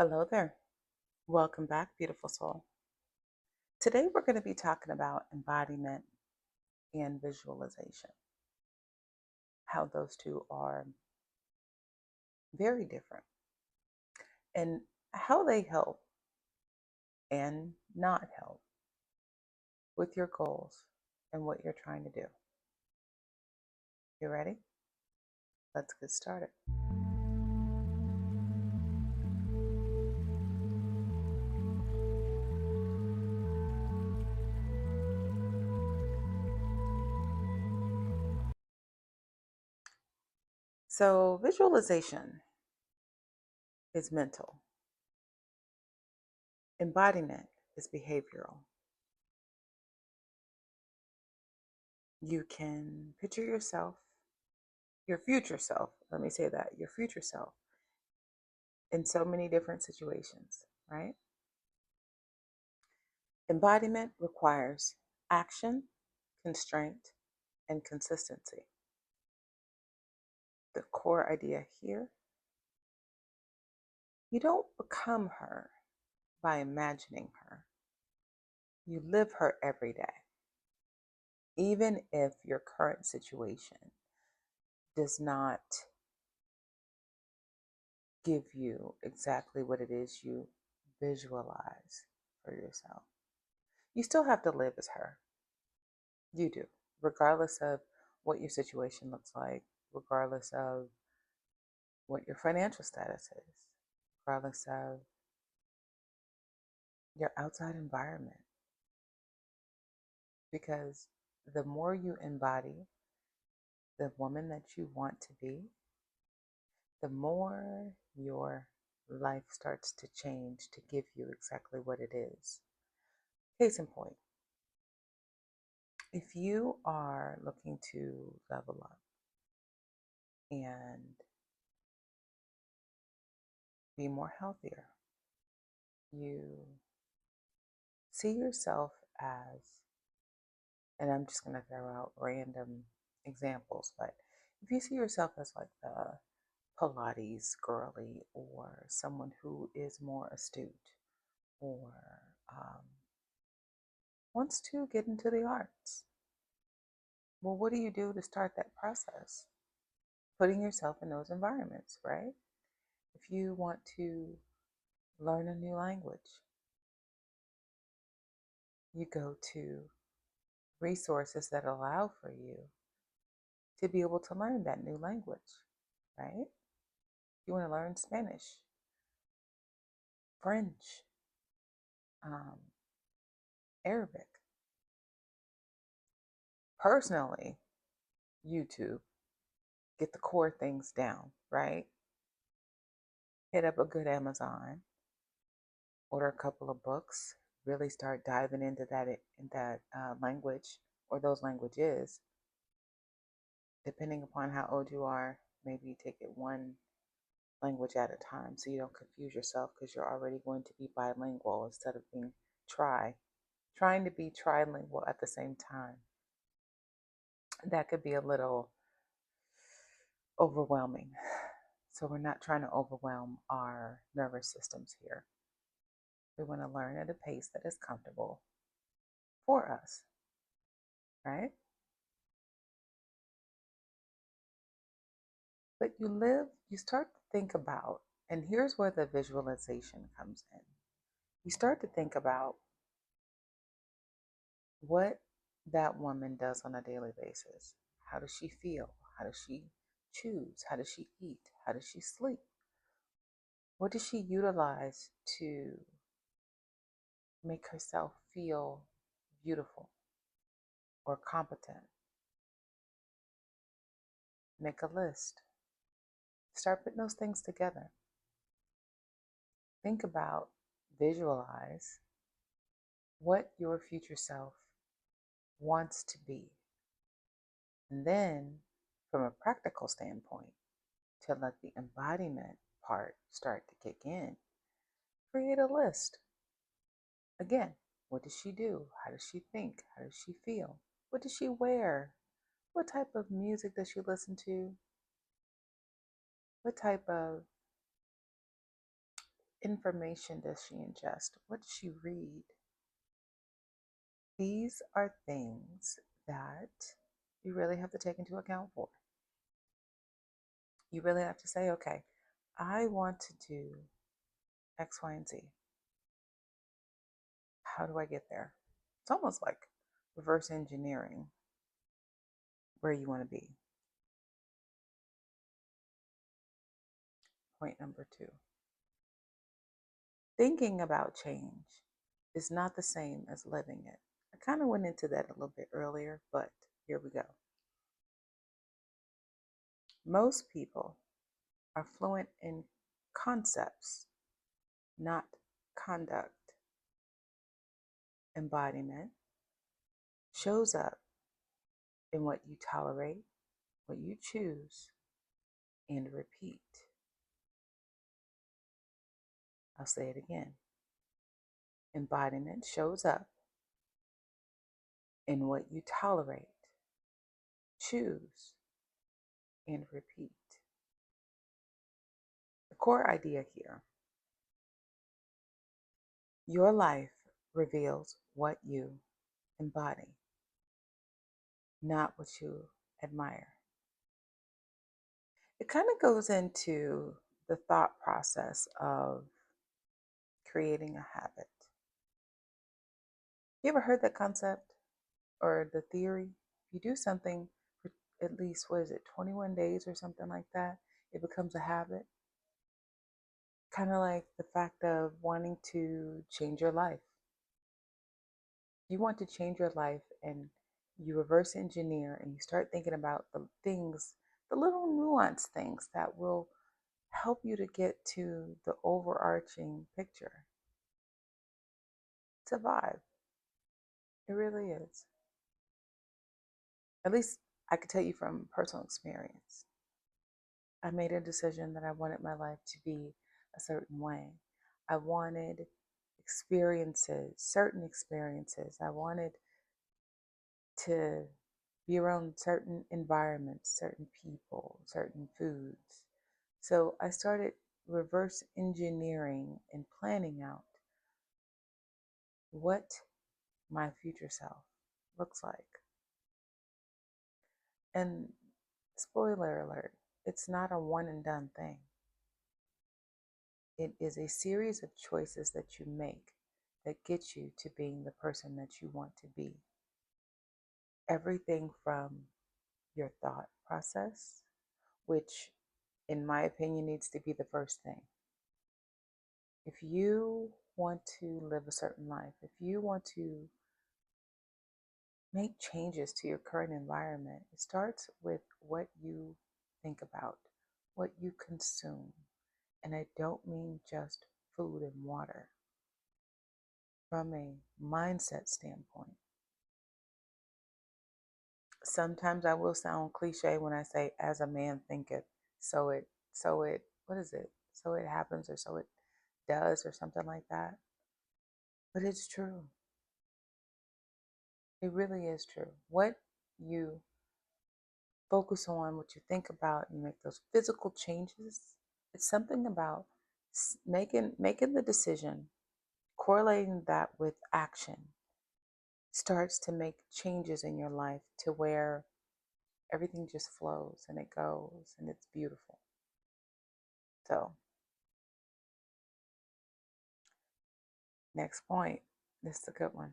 Hello there. Welcome back, beautiful soul. Today we're going to be talking about embodiment and visualization, how those two are very different, and how they help and not help with your goals and what you're trying to do. You ready? Let's get started. So, visualization is mental, embodiment is behavioral. You can picture yourself, your future self, let me say that, your future self in so many different situations, right? Embodiment requires action, constraint, and consistency. The core idea here, you don't become her by imagining her. You live her every day. Even if your current situation does not give you exactly what it is you visualize for yourself, you still have to live as her. You do, regardless of what your situation looks like, regardless of what your financial status is, regardless of your outside environment. Because the more you embody the woman that you want to be, the more your life starts to change to give you exactly what it is. Case in point, if you are looking to level up and be more healthier, you see yourself as, and I'm just going to throw out random examples, but if you see yourself as like the Pilates girly or someone who is more astute or um, wants to get into the arts, well, what do you do to start that process? Putting yourself in those environments, right? If you want to learn a new language, you go to resources that allow for you to be able to learn that new language, right? You want to learn Spanish, French, um, Arabic. Personally, YouTube, get the core things down, right? Hit up a good Amazon, order a couple of books, really start diving into that language or those languages. Depending upon how old you are, maybe take it one language at a time so you don't confuse yourself because you're already going to be bilingual instead of being trying to be trilingual at the same time. That could be a little overwhelming. So we're not trying to overwhelm our nervous systems here. We want to learn at a pace that is comfortable for us, right? But you start to think about, and here's where the visualization comes in. You start to think about what that woman does on a daily basis. How does she feel? How does she choose? How does she eat? How does she sleep? What does she utilize to make herself feel beautiful or competent? Make a list. Start putting those things together. Think about, visualize what your future self wants to be. And then, from a practical standpoint, to let the embodiment part start to kick in, create a list. Again, what does she do? How does she think? How does she feel? What does she wear? What type of music does she listen to? What type of information does she ingest? What does she read? These are things that you really have to take into account for. You really have to say, okay, I want to do X, Y, and Z. How do I get there? It's almost like reverse engineering where you want to be. Point number 2. Thinking about change is not the same as living it. I kind of went into that a little bit earlier, but here we go. Most people are fluent in concepts, not conduct. Embodiment shows up in what you tolerate, what you choose, and repeat. I'll say it again. Embodiment shows up in what you tolerate, choose, and repeat. The core idea here: your life reveals what you embody, not what you admire. It kind of goes into the thought process of creating a habit. You ever heard that concept or the theory? You do something for at least, 21 days or something like that, it becomes a habit. Kind of like the fact of wanting to change your life. You want to change your life and you reverse engineer and you start thinking about the things, the little nuanced things that will help you to get to the overarching picture. It's a vibe. It really is. At least I could tell you from personal experience. I made a decision that I wanted my life to be a certain way. I wanted experiences, certain experiences. I wanted to be around certain environments, certain people, certain foods. So I started reverse engineering and planning out what my future self looks like. And spoiler alert, it's not a one and done thing. It is a series of choices that you make that get you to being the person that you want to be. Everything from your thought process, which in my opinion needs to be the first thing. If you want to live a certain life, if you want to make changes to your current environment, it starts with what you think about, what you consume. And I don't mean just food and water. From a mindset standpoint, sometimes I will sound cliche when I say, as a man thinketh, what is it? So it happens, or so it does, or something like that. But it's true. It really is true. What you focus on, what you think about, you make those physical changes. It's something about making the decision, correlating that with action, starts to make changes in your life to where everything just flows and it goes and it's beautiful. So, next point. This is a good one.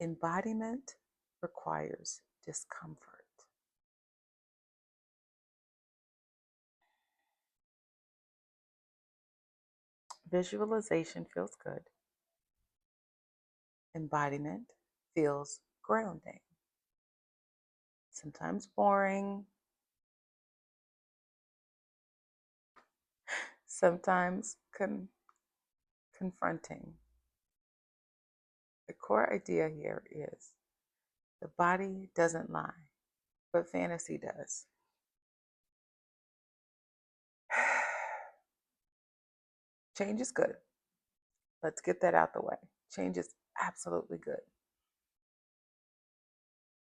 Embodiment requires discomfort. Visualization feels good. Embodiment feels grounding. Sometimes boring, sometimes confronting. The core idea here is the body doesn't lie, but fantasy does. Change is good. Let's get that out the way. Change is absolutely good.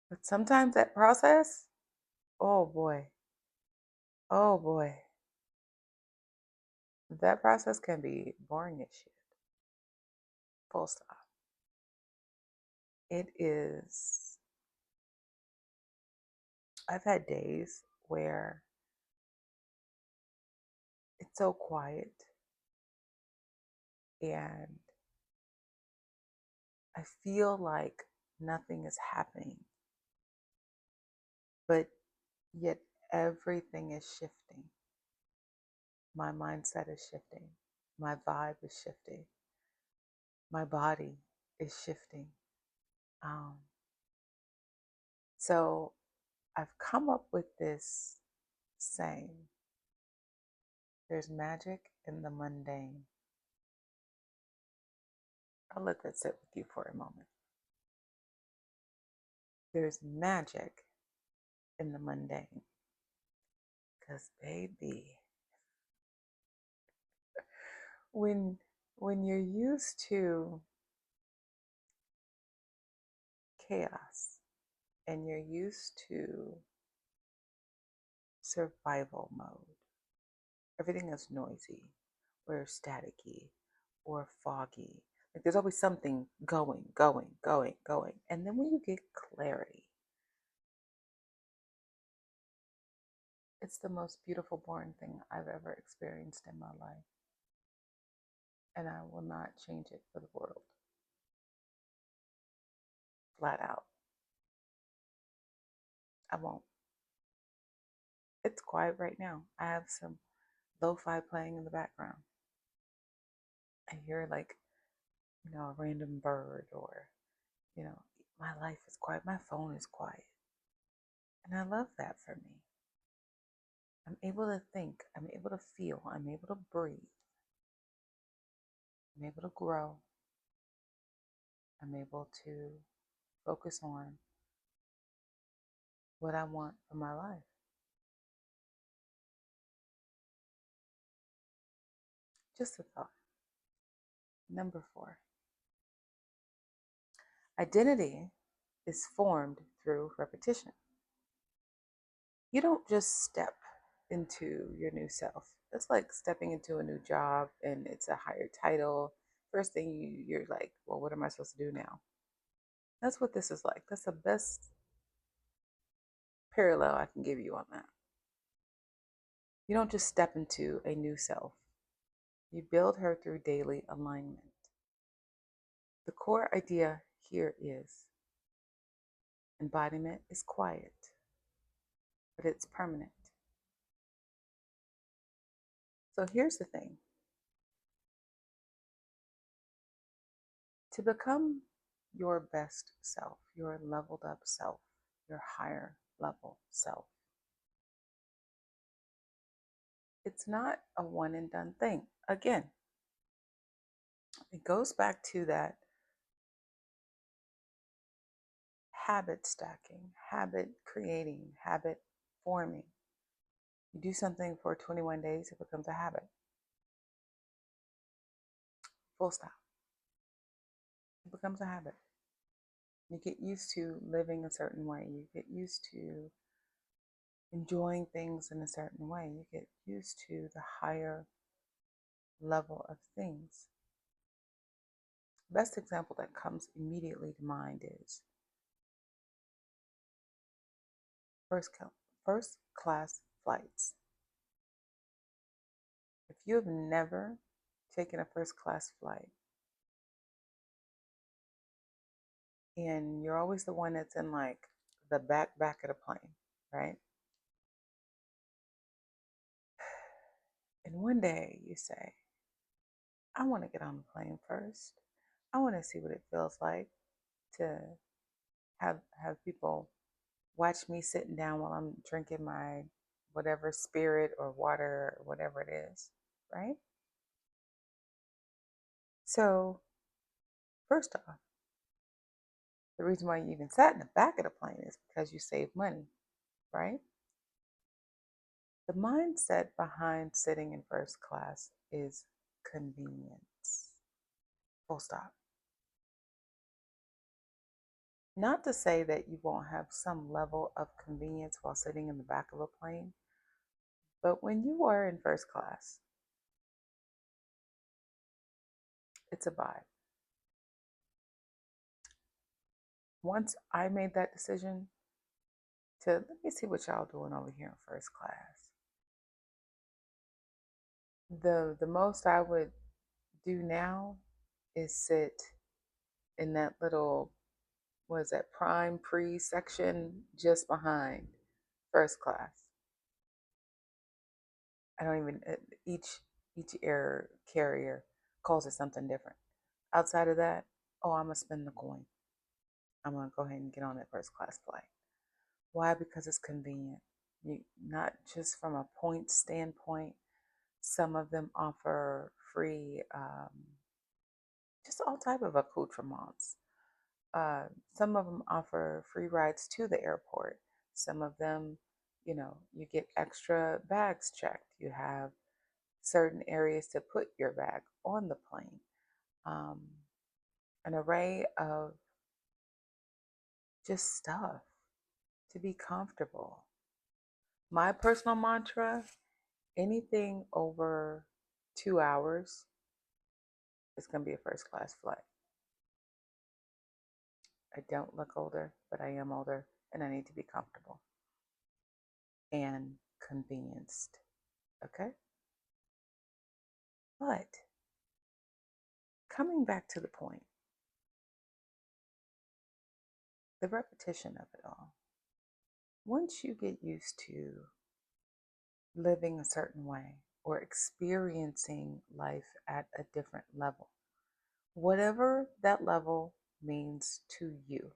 But sometimes that process, oh boy, oh boy. That process can be boring as shit. Full stop. It is, I've had days where it's so quiet and I feel like nothing is happening, but yet everything is shifting. My mindset is shifting. My vibe is shifting. My body is shifting. Um, so I've come up with this saying: there's magic in the mundane. I'll let that sit with you for a moment. There's magic in the mundane. Because, baby, when you're used to chaos and you're used to survival mode, everything is noisy or staticky or foggy. Like there's always something going, going, going, going. And then when you get clarity, it's the most beautiful, boring thing I've ever experienced in my life. And I will not change it for the world. Flat out. I won't. It's quiet right now. I have some lo-fi playing in the background. I hear like, a random bird or, my life is quiet. My phone is quiet. And I love that for me. I'm able to think. I'm able to feel. I'm able to breathe. I'm able to grow. I'm able to focus on what I want for my life. Just a thought. Number 4. Identity is formed through repetition. You don't just step into your new self. That's like stepping into a new job and it's a higher title. First thing you're like, well, what am I supposed to do now? That's what this is like. That's the best parallel I can give you on that. You don't just step into a new self. You build her through daily alignment. The core idea here is embodiment is quiet, but it's permanent. So here's the thing. To become your best self, your leveled up self, your higher level self, it's not a one and done thing. Again, it goes back to that habit stacking, habit creating, habit forming. You do something for 21 days, it becomes a habit. Full stop. It becomes a habit. You get used to living a certain way. You get used to enjoying things in a certain way. You get used to the higher level of things. Best example that comes immediately to mind is first class flights. If you have never taken a first class flight and you're always the one that's in like the back of the plane, right? And one day you say, I want to get on the plane first. I want to see what it feels like to have people watch me sitting down while I'm drinking my whatever spirit or water or whatever it is, right? So, first off, the reason why you even sat in the back of the plane is because you save money, right? The mindset behind sitting in first class is convenience. Full stop. Not to say that you won't have some level of convenience while sitting in the back of a plane, but when you are in first class, It's a vibe. Once I made that decision to let me see what y'all doing over here in first class. The most I would do now is sit in that little, was that prime pre section just behind first class. I don't even each air carrier calls it something different. Outside of that, oh, I'm gonna spend the coin. I'm gonna go ahead and get on that first class flight. Why? Because it's convenient. Not just from a point standpoint. Some of them offer free, just all type of accoutrements. Some of them offer free rides to the airport. Some of them, you get extra bags checked. You have certain areas to put your bag on the plane. Um, an array of just stuff to be comfortable. My personal mantra, anything over 2 hours is going to be a first class flight. I don't look older, but I am older and I need to be comfortable and convenienced. Okay? But coming back to the point, the repetition of it all. Once you get used to living a certain way or experiencing life at a different level, whatever that level means to you,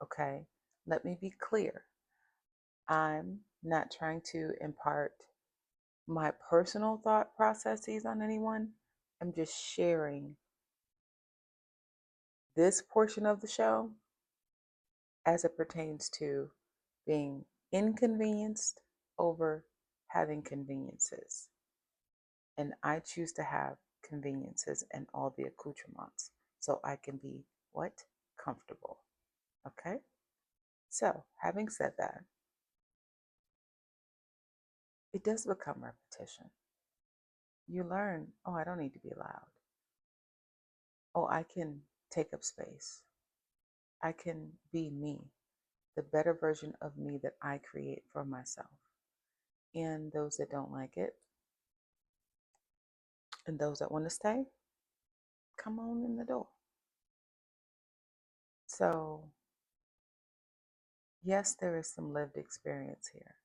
okay? Let me be clear. I'm not trying to impart my personal thought processes on anyone. I'm just sharing this portion of the show as it pertains to being inconvenienced over having conveniences. And I choose to have conveniences and all the accoutrements so I can be what? Comfortable. Okay? So, having said that, it does become repetition. You learn, oh, I don't need to be loud. Oh, I can take up space. I can be me, the better version of me that I create for myself. And those that don't like it, and those that want to stay, come on in the door. So, yes, there is some lived experience here.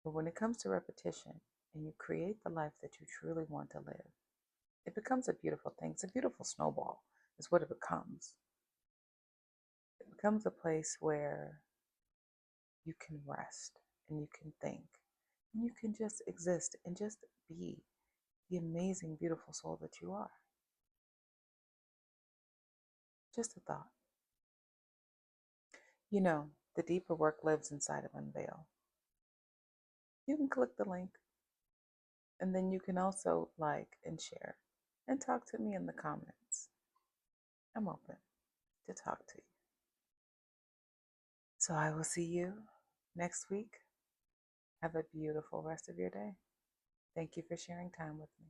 But when it comes to repetition and you create the life that you truly want to live, it becomes a beautiful thing. It's a beautiful snowball, is what it becomes. It becomes a place where you can rest and you can think and you can just exist and just be the amazing, beautiful soul that you are. Just a thought. You know, the deeper work lives inside of Unveil. You can click the link and then you can also like and share and talk to me in the comments. I'm open to talk to you. So I will see you next week. Have a beautiful rest of your day. Thank you for sharing time with me.